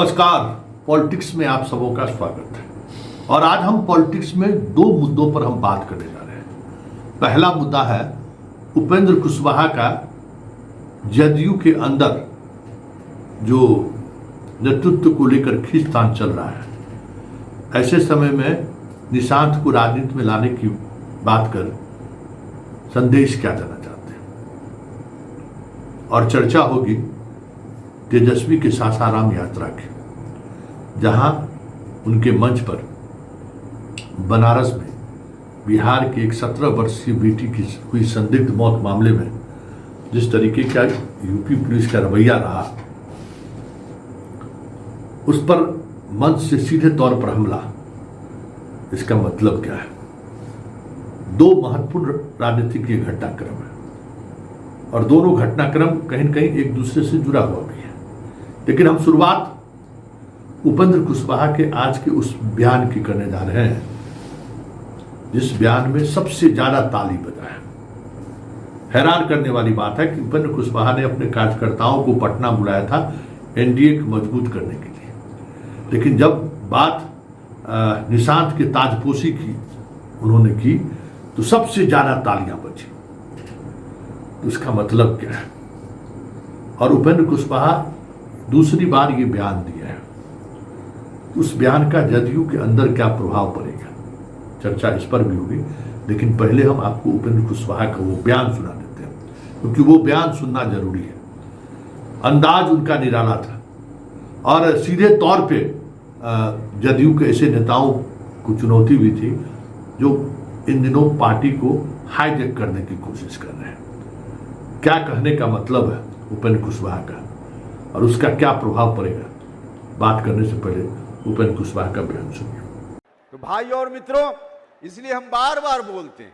नमस्कार। पॉलिटिक्स में आप सबों का स्वागत है और आज हम पॉलिटिक्स में दो मुद्दों पर हम बात करने जा रहे हैं। पहला मुद्दा है उपेंद्र कुशवाहा का जदयू के अंदर जो नेतृत्व को लेकर खींचतान चल रहा है। ऐसे समय में निशांत को राजनीति में लाने की बात कर संदेश क्या देना चाहते हैं और चर्चा होगी तेजस्वी के सासाराम यात्रा की, जहां उनके मंच पर बनारस में बिहार की एक 17 वर्षीय बेटी की हुई संदिग्ध मौत मामले में जिस तरीके का यूपी पुलिस का रवैया रहा, उस पर मंच से सीधे तौर पर हमला। इसका मतलब क्या है? दो महत्वपूर्ण राजनीतिक ये घटनाक्रम है और दोनों घटनाक्रम कहीं न कहीं एक दूसरे से जुड़ा हुआ भी है। लेकिन हम शुरुआत उपेंद्र कुशवाहा के आज के उस बयान की करने जा रहे हैं जिस बयान में सबसे ज्यादा ताली बजा है। हैरान करने वाली बात है कि उपेंद्र कुशवाहा ने अपने कार्यकर्ताओं को पटना बुलाया था एनडीए को मजबूत करने के लिए, लेकिन जब बात निशांत के ताजपोशी की उन्होंने की तो सबसे ज्यादा तालियां बजी। तो इसका मतलब क्या है? और उपेंद्र कुशवाहा दूसरी बार ये बयान दिया है, उस बयान का जदयू के अंदर क्या प्रभाव पड़ेगा, चर्चा इस पर भी होगी। लेकिन पहले हम आपको उपेंद्र कुशवाहा का वो बयान सुना देते हैं, क्योंकि वो बयान सुनना जरूरी है। अंदाज उनका निराला था और सीधे तौर पे जदयू के ऐसे नेताओं को चुनौती भी थी जो इन दिनों पार्टी को हाईजैक करने की कोशिश कर रहे हैं। क्या कहने का मतलब है उपेंद्र कुशवाहा का और उसका क्या प्रभाव पड़ेगा, बात करने से पहले उपेंद्र कुशवाहा का बयान सुनिए। तो भाई और मित्रों, इसलिए हम बार बार बोलते हैं,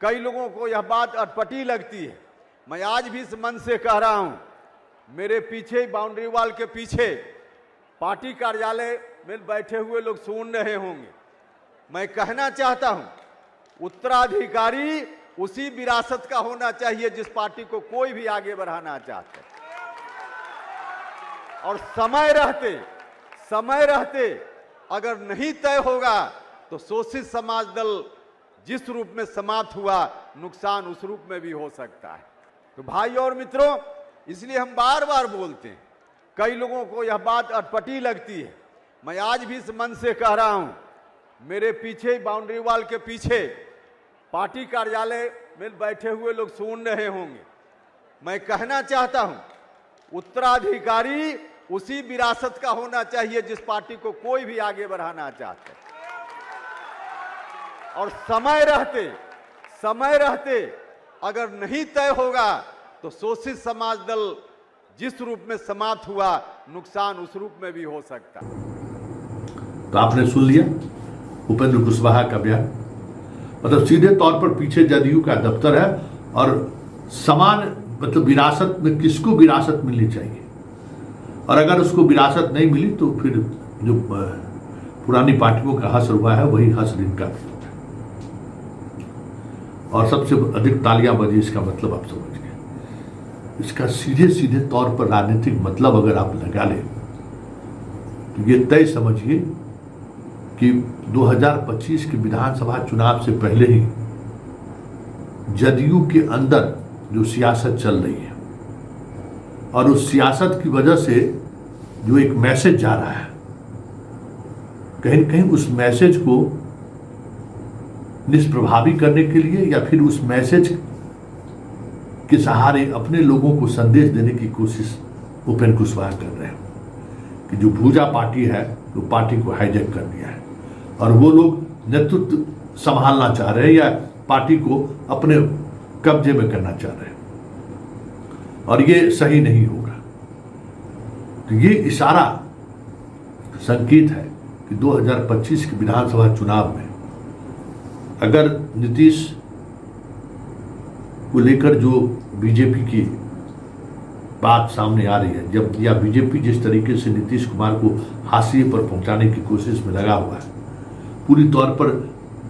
कई लोगों को यह बात अटपटी लगती है। मैं आज भी इस मन से कह रहा हूं, मेरे पीछे बाउंड्री वॉल के पीछे पार्टी कार्यालय में बैठे हुए लोग सुन रहे होंगे। मैं कहना चाहता हूं, उत्तराधिकारी उसी विरासत का होना चाहिए जिस पार्टी को कोई भी आगे बढ़ाना चाहता है। और समय रहते अगर नहीं तय होगा तो शोषित समाज दल जिस रूप में समाप्त हुआ, नुकसान उस रूप में भी हो सकता है। तो भाई और मित्रों, इसलिए हम बार बार बोलते हैं, कई लोगों को यह बात अटपटी लगती है। मैं आज भी इस मन से कह रहा हूं, मेरे पीछे बाउंड्री वॉल के पीछे पार्टी कार्यालय में बैठे हुए लोग सुन रहे होंगे। मैं कहना चाहता हूं, उत्तराधिकारी उसी विरासत का होना चाहिए जिस पार्टी को कोई भी आगे बढ़ाना चाहता है। और समय रहते अगर नहीं तय होगा तो शोषित समाज दल जिस रूप में समाप्त हुआ, नुकसान उस रूप में भी हो सकता है। तो आपने सुन लिया उपेंद्र कुशवाहा का बयान। मतलब सीधे तौर पर पीछे जदयू का दफ्तर है और समान मतलब विरासत में किसको विरासत मिलनी चाहिए, और अगर उसको विरासत नहीं मिली तो फिर जो पुरानी पार्टियों का हश्र हुआ है वही हश्र इनका भी होता है। और सबसे अधिक तालियां बजी, इसका मतलब आप समझ गए। इसका सीधे तौर पर राजनीतिक मतलब अगर आप लगा लें तो ये तय समझिए कि 2025 के विधानसभा चुनाव से पहले ही जदयू के अंदर जो सियासत चल रही है और उस सियासत की वजह से जो एक मैसेज जा रहा है, कहीं न कहीं उस मैसेज को निष्प्रभावी करने के लिए या फिर उस मैसेज के सहारे अपने लोगों को संदेश देने की कोशिश उपेंद्र कुशवाहा कर रहे हैं कि जो भूजा पार्टी है वो पार्टी को हाईजैक कर दिया है और वो लोग नेतृत्व संभालना चाह रहे हैं या पार्टी को अपने कब्जे में करना चाह रहे हैं और ये सही नहीं होगा। तो ये इशारा संकेत है कि 2025 के विधानसभा चुनाव में अगर नीतीश को लेकर जो बीजेपी की बात सामने आ रही है, जब या बीजेपी जिस तरीके से नीतीश कुमार को हाशिए पर पहुंचाने की कोशिश में लगा हुआ है, पूरी तौर पर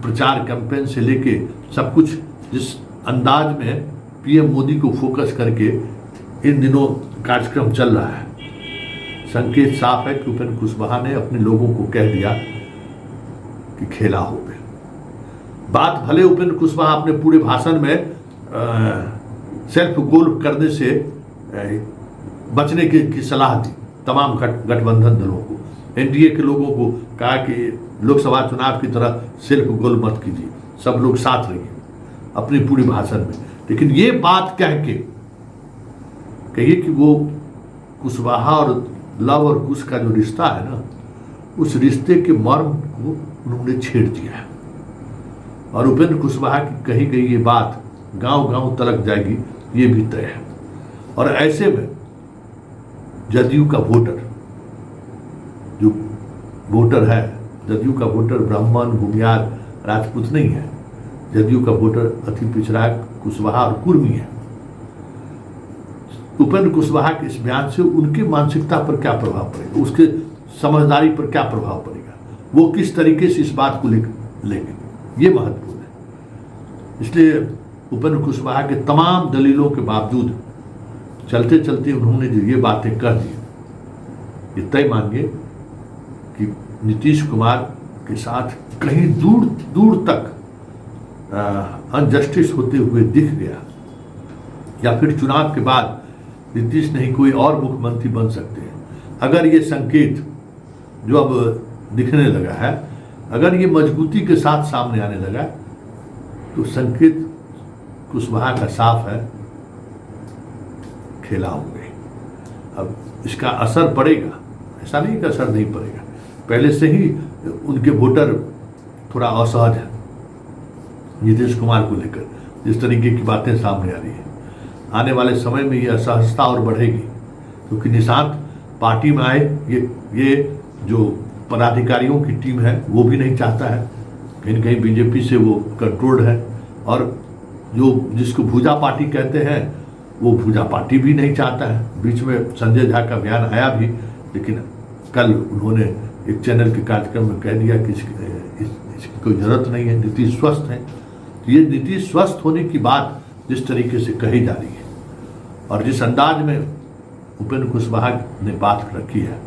प्रचार कैंपेन से लेके सब कुछ जिस अंदाज में पीएम मोदी को फोकस करके इन दिनों कार्यक्रम चल रहा है, संकेत साफ है कि उपेंद्र कुशवाहा ने अपने लोगों को कह दिया कि खेला हो गए। बात भले उपेंद्र कुशवाहा अपने पूरे भाषण में सेल्फ गोल करने से बचने की सलाह दी तमाम गठबंधन दलों को, एनडीए के लोगों को कहा कि लोकसभा चुनाव की तरह सेल्फ गोल मत कीजिए, सब लोग साथ रहिए अपनी पूरी भाषण में। लेकिन ये बात कह के कहिए कि वो कुशवाहा और लव और कुश का जो रिश्ता है ना, उस रिश्ते के मर्म को उन्होंने छेड़ दिया है। और उपेंद्र कुशवाहा की कही गई ये बात गांव-गांव तलक जाएगी, ये भी तय है। और ऐसे में जदयू का वोटर, जो वोटर है, जदयू का वोटर ब्राह्मण, भूमियार, राजपूत नहीं है। जदयू का वोटर अति पिछड़ा, कुशवाहा और कुर्मी है। उपेंद्र कुशवाहा के इस बयान से उनकी मानसिकता पर क्या प्रभाव पड़ेगा, उसके समझदारी पर क्या प्रभाव पड़ेगा, वो किस तरीके से इस बात को लेंगे, ये महत्वपूर्ण है। इसलिए उपेंद्र कुशवाहा के तमाम दलीलों के बावजूद चलते चलते उन्होंने जो ये बातें कह दी, ये तय मानिए कि नीतीश कुमार के साथ कहीं दूर दूर तक अनजस्टिस होते हुए दिख गया, या फिर चुनाव के बाद नीतीश नहीं कोई और मुख्यमंत्री बन सकते हैं। अगर ये संकेत जो अब दिखने लगा है, अगर ये मजबूती के साथ सामने आने लगा, तो संकेत कुशवाहा का साफ है, खेला हो गए। अब इसका असर पड़ेगा, ऐसा नहीं कि असर नहीं पड़ेगा। पहले से ही उनके वोटर थोड़ा असहज है नीतीश कुमार को लेकर, जिस तरीके की बातें सामने आ रही है। आने वाले समय में ये असहजता और बढ़ेगी, क्योंकि निशांत पार्टी में आए, ये जो पदाधिकारियों की टीम है वो भी नहीं चाहता है, कहीं न कहीं बीजेपी से वो कंट्रोल्ड है। और जो जिसको भूजा पार्टी कहते हैं, वो भूजा पार्टी भी नहीं चाहता है। बीच में संजय झा का बयान आया भी, लेकिन कल उन्होंने एक चैनल के कार्यक्रम में कह दिया कि इसकी कोई जरूरत नहीं है, नीतीश स्वस्थ है। तो ये नीतीश स्वस्थ होने की बात जिस तरीके से कही जा रही है और जिस अंदाज में उपेंद्र कुशवाहा ने बात रखी है,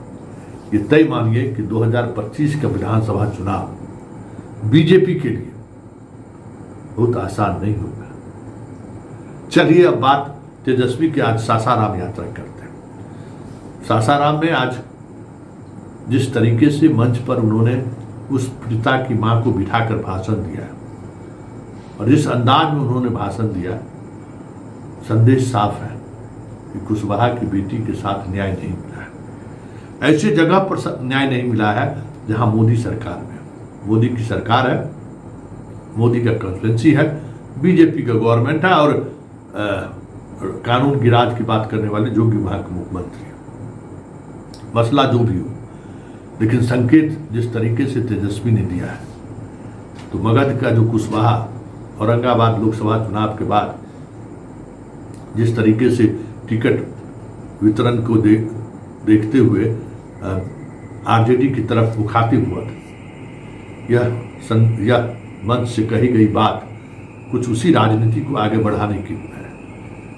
ये तय मानिए कि 2025 का विधानसभा चुनाव बीजेपी के लिए बहुत आसान नहीं होगा। चलिए अब बात तेजस्वी की आज सासाराम यात्रा करते हैं। सासाराम में आज जिस तरीके से मंच पर उन्होंने उस पिता की मां को बिठाकर भाषण दिया और जिस अंदाज में उन्होंने भाषण दिया, संदेश साफ है कि कुशवाहा की बेटी के साथ न्याय नहीं मिला है। ऐसी जगह पर न्याय नहीं मिला है जहां मोदी सरकार में, मोदी की सरकार है, मोदी का कॉन्स्टिट्यूंसी है, बीजेपी का गवर्नमेंट है और कानून की राज की बात करने वाले योगी वहां के मुख्यमंत्री है। मसला जो भी हो, लेकिन संकेत जिस तरीके से तेजस्वी ने दिया है, तो मगध का जो कुशवाहा औरंगाबाद लोकसभा चुनाव के बाद जिस तरीके से टिकट वितरण को देखते हुए आरजेडी की तरफ मुखातिब हुआ था, यह मंच से कही गई बात कुछ उसी राजनीति को आगे बढ़ाने की है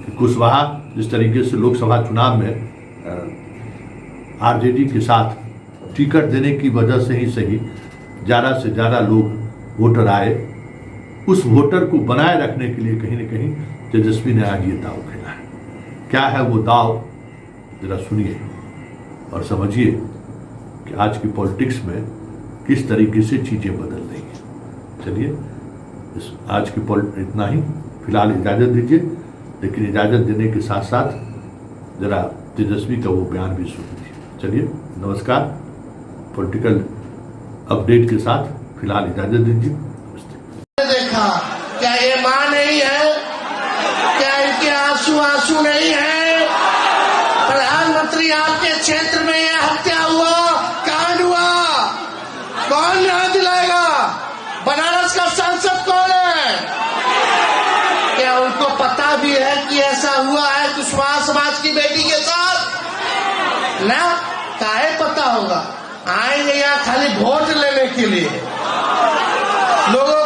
कि कुशवाहा जिस तरीके से लोकसभा चुनाव में आरजेडी के साथ टिकट देने की वजह से ही सही ज़्यादा से ज़्यादा लोग वोटर आए, उस वोटर को बनाए रखने के लिए कहीं न कहीं तेजस्वी ने आज ये दाव खेला है। क्या है वो दाव, जरा सुनिए और समझिए कि आज की पॉलिटिक्स में किस तरीके से चीज़ें बदल रही हैं। चलिए इस आज की इतना ही, फिलहाल इजाज़त दीजिए, लेकिन इजाज़त देने के साथ साथ जरा तेजस्वी का वो बयान भी सुन लीजिए। चलिए नमस्कार, पॉलिटिकल अपडेट के साथ फिलहाल इजाज़त दीजिए। देखा क्या ये मां नहीं है, क्या इनके आंसू नहीं है? प्रधानमंत्री आपके क्षेत्र में ये हत्या हुआ, कांड हुआ, कौन न्याय दिलाएगा? बनारस का सांसद कौन है? क्या उनको पता भी है कि ऐसा हुआ है कुशवाहा समाज की बेटी के साथ? ना, काहे पता होगा? आएंगे यहाँ खाली वोट लेने के लिए, लोगों